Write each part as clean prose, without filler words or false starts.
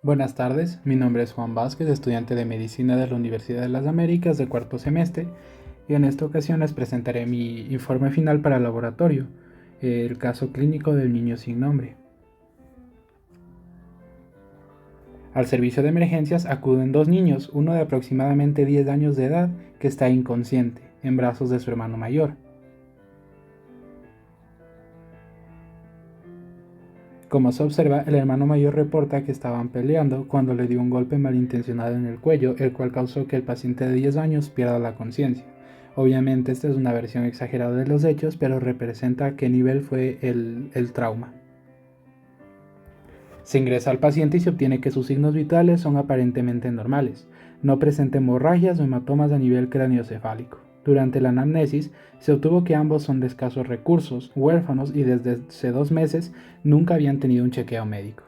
Buenas tardes, mi nombre es Juan Vázquez, estudiante de Medicina de la Universidad de las Américas de cuarto semestre, y en esta ocasión les presentaré mi informe final para el laboratorio, el caso clínico del niño sin nombre. Al servicio de emergencias acuden dos niños, uno de aproximadamente 10 años de edad que está inconsciente, en brazos de su hermano mayor. Como se observa, el hermano mayor reporta que estaban peleando cuando le dio un golpe malintencionado en el cuello, el cual causó que el paciente de 10 años pierda la conciencia. Obviamente esta es una versión exagerada de los hechos, pero representa a qué nivel fue el trauma. Se ingresa al paciente y se obtiene que sus signos vitales son aparentemente normales. No presenta hemorragias o hematomas a nivel craneoencefálico. Durante la anamnesis se obtuvo que ambos son de escasos recursos, huérfanos y desde hace 2 meses nunca habían tenido un chequeo médico.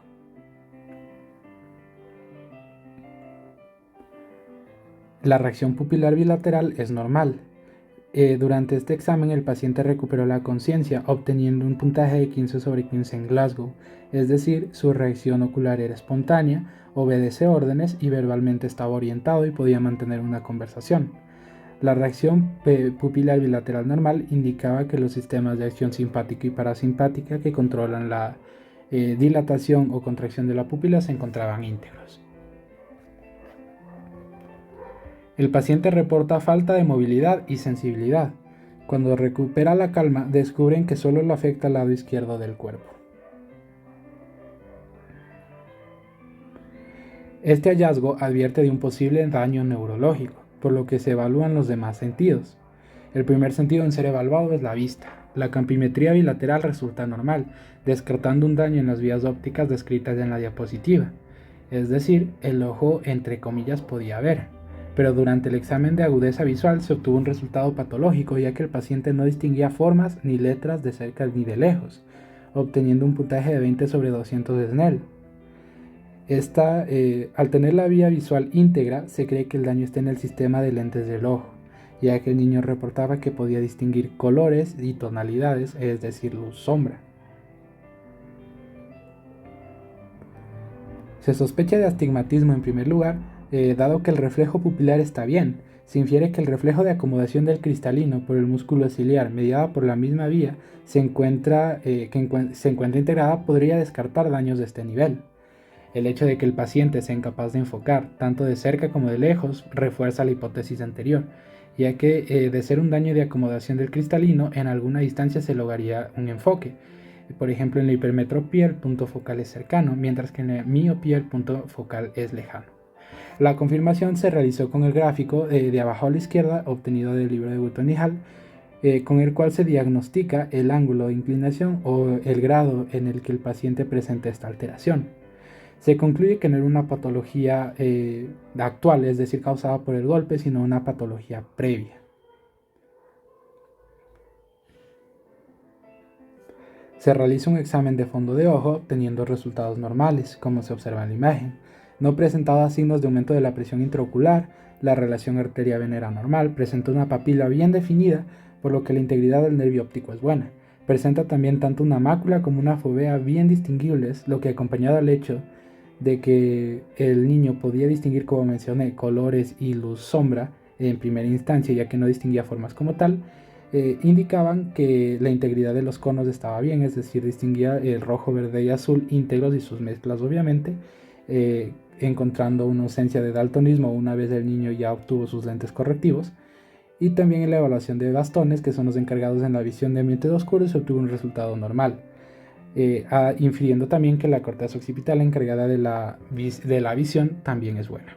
La reacción pupilar bilateral es normal. Durante este examen el paciente recuperó la conciencia, obteniendo un puntaje de 15/15 en Glasgow, es decir, su reacción ocular era espontánea, obedece órdenes y verbalmente estaba orientado y podía mantener una conversación. La reacción pupilar bilateral normal indicaba que los sistemas de acción simpática y parasimpática que controlan la dilatación o contracción de la pupila se encontraban íntegros. El paciente reporta falta de movilidad y sensibilidad. Cuando recupera la calma, descubren que solo le afecta al lado izquierdo del cuerpo. Este hallazgo advierte de un posible daño neurológico, por lo que se evalúan los demás sentidos. El primer sentido en ser evaluado es la vista. La campimetría bilateral resulta normal, descartando un daño en las vías ópticas descritas en la diapositiva. Es decir, el ojo entre comillas podía ver. Pero durante el examen de agudeza visual se obtuvo un resultado patológico, ya que el paciente no distinguía formas ni letras de cerca ni de lejos, obteniendo un puntaje de 20/200 de Snell. Al tener la vía visual íntegra, se cree que el daño está en el sistema de lentes del ojo, ya que el niño reportaba que podía distinguir colores y tonalidades, es decir, luz-sombra. Se sospecha de astigmatismo en primer lugar, dado que el reflejo pupilar está bien. Se infiere que el reflejo de acomodación del cristalino por el músculo ciliar, mediada por la misma vía, se encuentra integrada, podría descartar daños de este nivel. El hecho de que el paciente sea incapaz de enfocar, tanto de cerca como de lejos, refuerza la hipótesis anterior, ya que de ser un daño de acomodación del cristalino, en alguna distancia se lograría un enfoque. Por ejemplo, en la hipermetropía el punto focal es cercano, mientras que en la miopía el punto focal es lejano. La confirmación se realizó con el gráfico de abajo a la izquierda, obtenido del libro de Button y Hall, con el cual se diagnostica el ángulo de inclinación o el grado en el que el paciente presenta esta alteración. Se concluye que no era una patología actual, es decir, causada por el golpe, sino una patología previa. Se realiza un examen de fondo de ojo, obteniendo resultados normales, como se observa en la imagen. No presentaba signos de aumento de la presión intraocular, la relación arteria-vena era normal, presenta una papila bien definida, por lo que la integridad del nervio óptico es buena. Presenta también tanto una mácula como una fovea bien distinguibles, lo que acompañado al hecho de que el niño podía distinguir, como mencioné, colores y luz-sombra en primera instancia, ya que no distinguía formas como tal, indicaban que la integridad de los conos estaba bien, es decir, distinguía el rojo, verde y azul íntegros y sus mezclas obviamente, encontrando una ausencia de daltonismo una vez el niño ya obtuvo sus lentes correctivos. Y también en la evaluación de bastones, que son los encargados en la visión de ambientes oscuros, se obtuvo un resultado normal, infiriendo también que la corteza occipital encargada de la visión también es buena.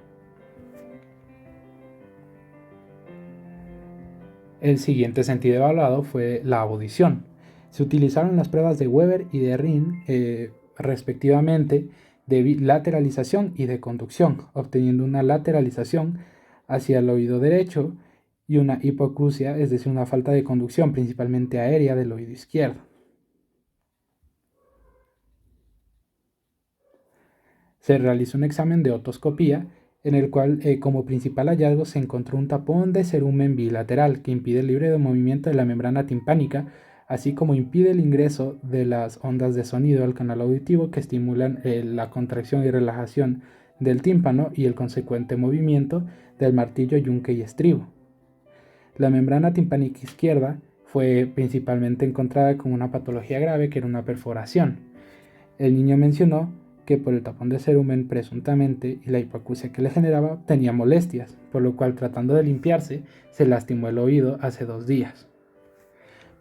El siguiente sentido evaluado fue la audición. Se utilizaron las pruebas de Weber y de Rhin, respectivamente, de lateralización y de conducción, obteniendo una lateralización hacia el oído derecho y una hipoacusia, es decir, una falta de conducción principalmente aérea del oído izquierdo. Se realizó un examen de otoscopía en el cual como principal hallazgo se encontró un tapón de cerumen bilateral que impide el libre movimiento de la membrana timpánica así como impide el ingreso de las ondas de sonido al canal auditivo que estimulan la contracción y relajación del tímpano y el consecuente movimiento del martillo, yunque y estribo. La membrana timpánica izquierda fue principalmente encontrada con una patología grave que era una perforación. El niño mencionó que por el tapón de cerumen presuntamente y la hipoacusia que le generaba tenía molestias, por lo cual tratando de limpiarse se lastimó el oído hace 2 días.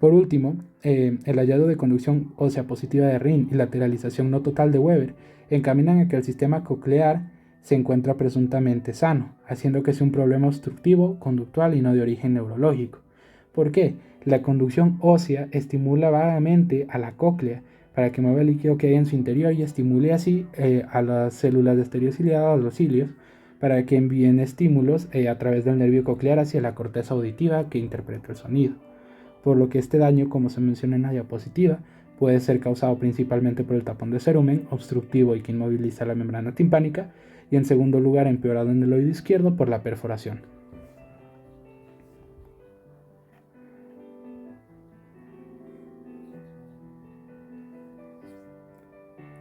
Por último, el hallazgo de conducción ósea positiva de Rin y lateralización no total de Weber encaminan a que el sistema coclear se encuentra presuntamente sano, haciendo que sea un problema obstructivo, conductual y no de origen neurológico. ¿Por qué? La conducción ósea estimula vagamente a la cóclea para que mueva el líquido que hay en su interior y estimule así a las células de estereociliadas, los cilios, para que envíen estímulos a través del nervio coclear hacia la corteza auditiva que interpreta el sonido. Por lo que este daño, como se menciona en la diapositiva, puede ser causado principalmente por el tapón de cerumen, obstructivo y que inmoviliza la membrana timpánica, y en segundo lugar empeorado en el oído izquierdo por la perforación.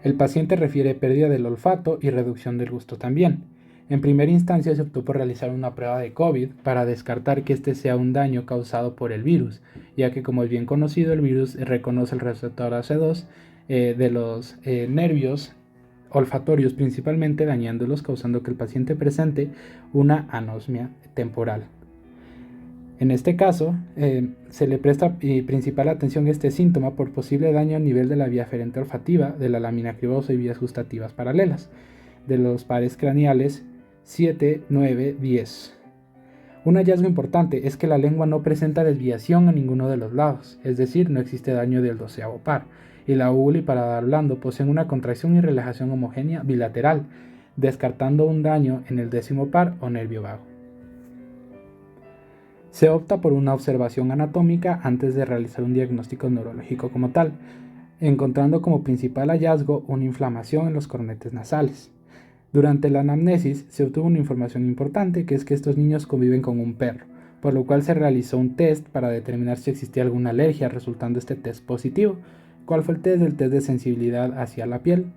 El paciente refiere pérdida del olfato y reducción del gusto también. En primera instancia se optó por realizar una prueba de COVID para descartar que este sea un daño causado por el virus, ya que como es bien conocido el virus reconoce el receptor AC2 de los nervios olfatorios principalmente, dañándolos, causando que el paciente presente una anosmia temporal. En este caso, se le presta principal atención a este síntoma por posible daño a nivel de la vía aferente olfativa, de la lámina cribosa y vías gustativas paralelas, de los pares craneales 7, 9, 10. Un hallazgo importante es que la lengua no presenta desviación a ninguno de los lados, es decir, no existe daño del 12º par, y la úvula y paladar blando poseen una contracción y relajación homogénea bilateral, descartando un daño en el 10º par o nervio vago. Se opta por una observación anatómica antes de realizar un diagnóstico neurológico como tal, encontrando como principal hallazgo una inflamación en los cornetes nasales. Durante la anamnesis se obtuvo una información importante, que es que estos niños conviven con un perro, por lo cual se realizó un test para determinar si existía alguna alergia, resultando este test positivo. ¿Cuál fue el test? El test de sensibilidad hacia la piel.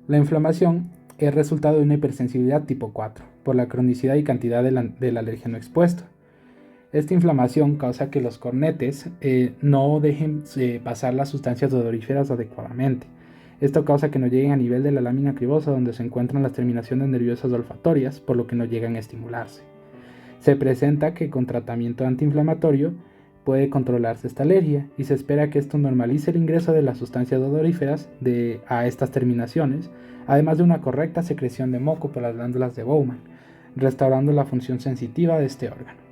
La inflamación es resultado de una hipersensibilidad tipo 4, por la cronicidad y cantidad del alérgeno expuesto. Esta inflamación causa que los cornetes no dejen pasar las sustancias odoríferas adecuadamente. Esto causa que no lleguen a nivel de la lámina cribosa donde se encuentran las terminaciones nerviosas olfatorias, por lo que no llegan a estimularse. Se presenta que con tratamiento antiinflamatorio puede controlarse esta alergia y se espera que esto normalice el ingreso de las sustancias odoríferas a estas terminaciones, además de una correcta secreción de moco por las glándulas de Bowman, restaurando la función sensitiva de este órgano.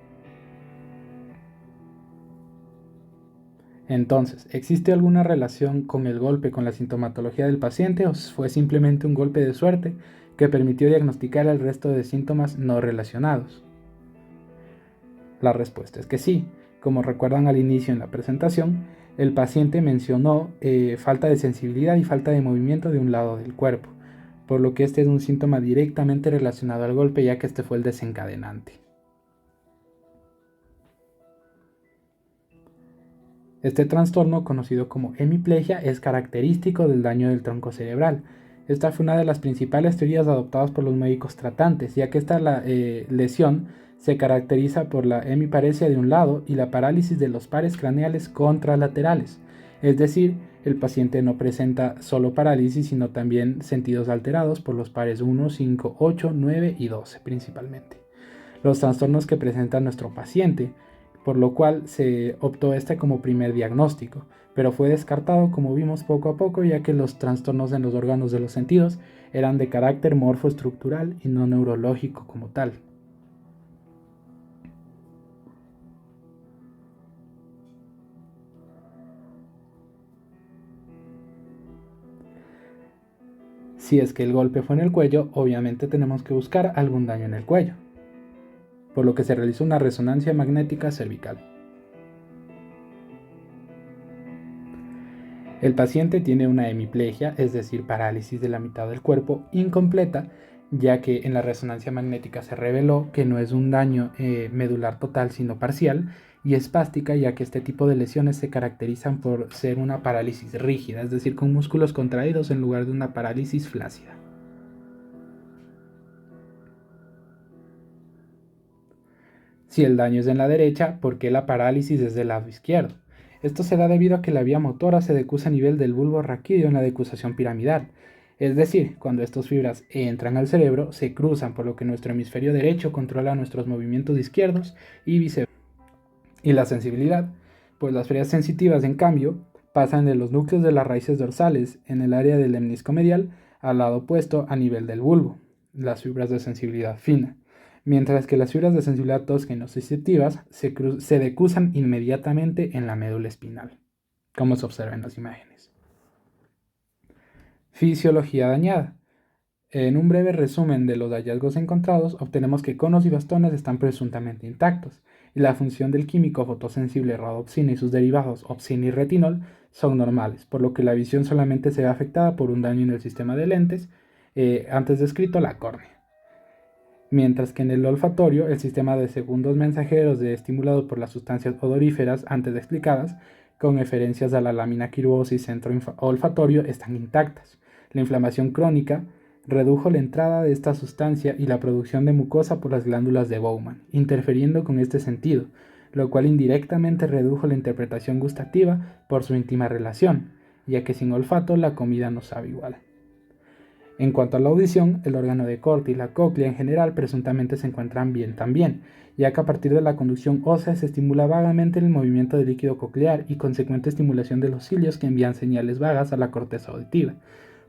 Entonces, ¿existe alguna relación con el golpe con la sintomatología del paciente o fue simplemente un golpe de suerte que permitió diagnosticar el resto de síntomas no relacionados? La respuesta es que sí. Como recuerdan al inicio en la presentación, el paciente mencionó falta de sensibilidad y falta de movimiento de un lado del cuerpo, por lo que este es un síntoma directamente relacionado al golpe, ya que este fue el desencadenante. Este trastorno, conocido como hemiplegia, es característico del daño del tronco cerebral. Esta fue una de las principales teorías adoptadas por los médicos tratantes, ya que esta lesión se caracteriza por la hemiparesia de un lado y la parálisis de los pares craneales contralaterales. Es decir, el paciente no presenta solo parálisis, sino también sentidos alterados por los pares 1, 5, 8, 9 y 12 principalmente. Los trastornos que presenta nuestro paciente, por lo cual se optó este como primer diagnóstico, pero fue descartado, como vimos, poco a poco, ya que los trastornos en los órganos de los sentidos eran de carácter morfoestructural y no neurológico como tal. Si es que el golpe fue en el cuello, obviamente tenemos que buscar algún daño en el cuello, por lo que se realizó una resonancia magnética cervical. El paciente tiene una hemiplegia, es decir, parálisis de la mitad del cuerpo incompleta, ya que en la resonancia magnética se reveló que no es un daño medular total, sino parcial, y espástica, ya que este tipo de lesiones se caracterizan por ser una parálisis rígida, es decir, con músculos contraídos en lugar de una parálisis flácida. Si el daño es en la derecha, ¿por qué la parálisis es del lado izquierdo? Esto se da debido a que la vía motora se decusa a nivel del bulbo raquídeo en la decusación piramidal. Es decir, cuando estas fibras entran al cerebro, se cruzan, por lo que nuestro hemisferio derecho controla nuestros movimientos izquierdos y viceversa. Y la sensibilidad, pues las fibras sensitivas, en cambio, pasan de los núcleos de las raíces dorsales en el área del lemnisco medial al lado opuesto a nivel del bulbo, las fibras de sensibilidad fina, mientras que las fibras de sensibilidad tosca y nociceptivas se decusan inmediatamente en la médula espinal, como se observa en las imágenes. Fisiología dañada. En un breve resumen de los hallazgos encontrados, obtenemos que conos y bastones están presuntamente intactos, y la función del químico fotosensible rodopsina y sus derivados opsina y retinol son normales, por lo que la visión solamente se ve afectada por un daño en el sistema de lentes, antes descrito la córnea. Mientras que en el olfatorio, el sistema de segundos mensajeros estimulado por las sustancias odoríferas antes explicadas, con referencias a la lámina quiruosa y centro olfatorio, están intactas. La inflamación crónica redujo la entrada de esta sustancia y la producción de mucosa por las glándulas de Bowman, interfiriendo con este sentido, lo cual indirectamente redujo la interpretación gustativa por su íntima relación, ya que sin olfato la comida no sabe igual. En cuanto a la audición, el órgano de corte y la cóclea en general presuntamente se encuentran bien también, ya que a partir de la conducción ósea se estimula vagamente el movimiento del líquido coclear y consecuente estimulación de los cilios que envían señales vagas a la corteza auditiva,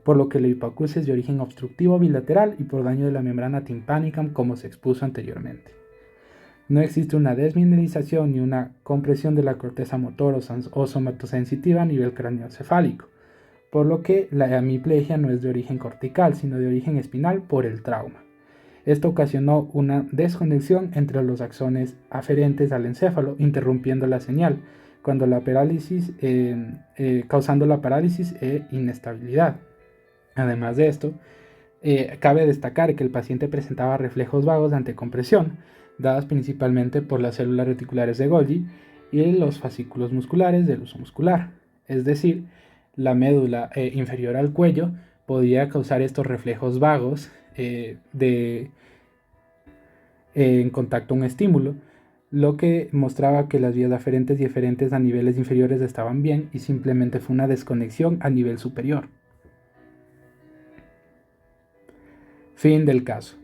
por lo que la hipoacusia es de origen obstructivo bilateral y por daño de la membrana timpánica, como se expuso anteriormente. No existe una desmineralización ni una compresión de la corteza motor o somatosensitiva a nivel craneoencefálico, por lo que la hemiplegia no es de origen cortical, sino de origen espinal por el trauma. Esto ocasionó una desconexión entre los axones aferentes al encéfalo, interrumpiendo la señal, causando la parálisis e inestabilidad. Además de esto, cabe destacar que el paciente presentaba reflejos vagos ante compresión, dadas principalmente por las células reticulares de Golgi y los fascículos musculares del uso muscular, es decir, la médula inferior al cuello podía causar estos reflejos vagos en contacto a un estímulo, lo que mostraba que las vías aferentes y eferentes a niveles inferiores estaban bien y simplemente fue una desconexión a nivel superior. Fin del caso.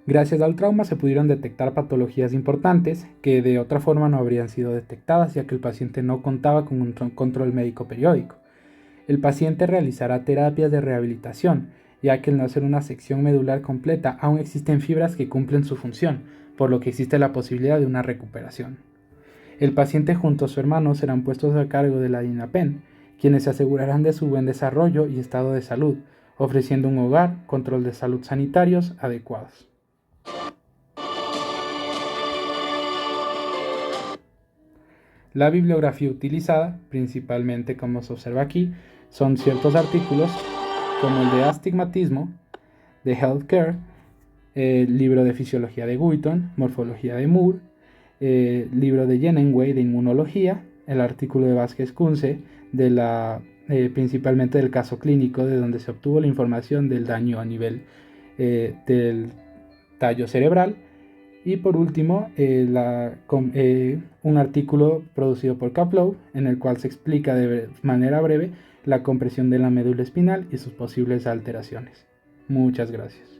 Gracias al trauma se pudieron detectar patologías importantes que de otra forma no habrían sido detectadas, ya que el paciente no contaba con un control médico periódico. El paciente realizará terapias de rehabilitación, ya que al no hacer una sección medular completa aún existen fibras que cumplen su función, por lo que existe la posibilidad de una recuperación. El paciente junto a su hermano serán puestos a cargo de la DINAPEN, quienes se asegurarán de su buen desarrollo y estado de salud, ofreciendo un hogar, control de salud sanitarios adecuados. La bibliografía utilizada, principalmente como se observa aquí, son ciertos artículos como el de astigmatismo, de Healthcare, el libro de fisiología de Guyton, morfología de Moore, libro de Jenenway de inmunología, el artículo de Vázquez Kunze principalmente del caso clínico de donde se obtuvo la información del daño a nivel del tallo cerebral, y por último un artículo producido por Kaplow en el cual se explica de manera breve la compresión de la médula espinal y sus posibles alteraciones. Muchas gracias.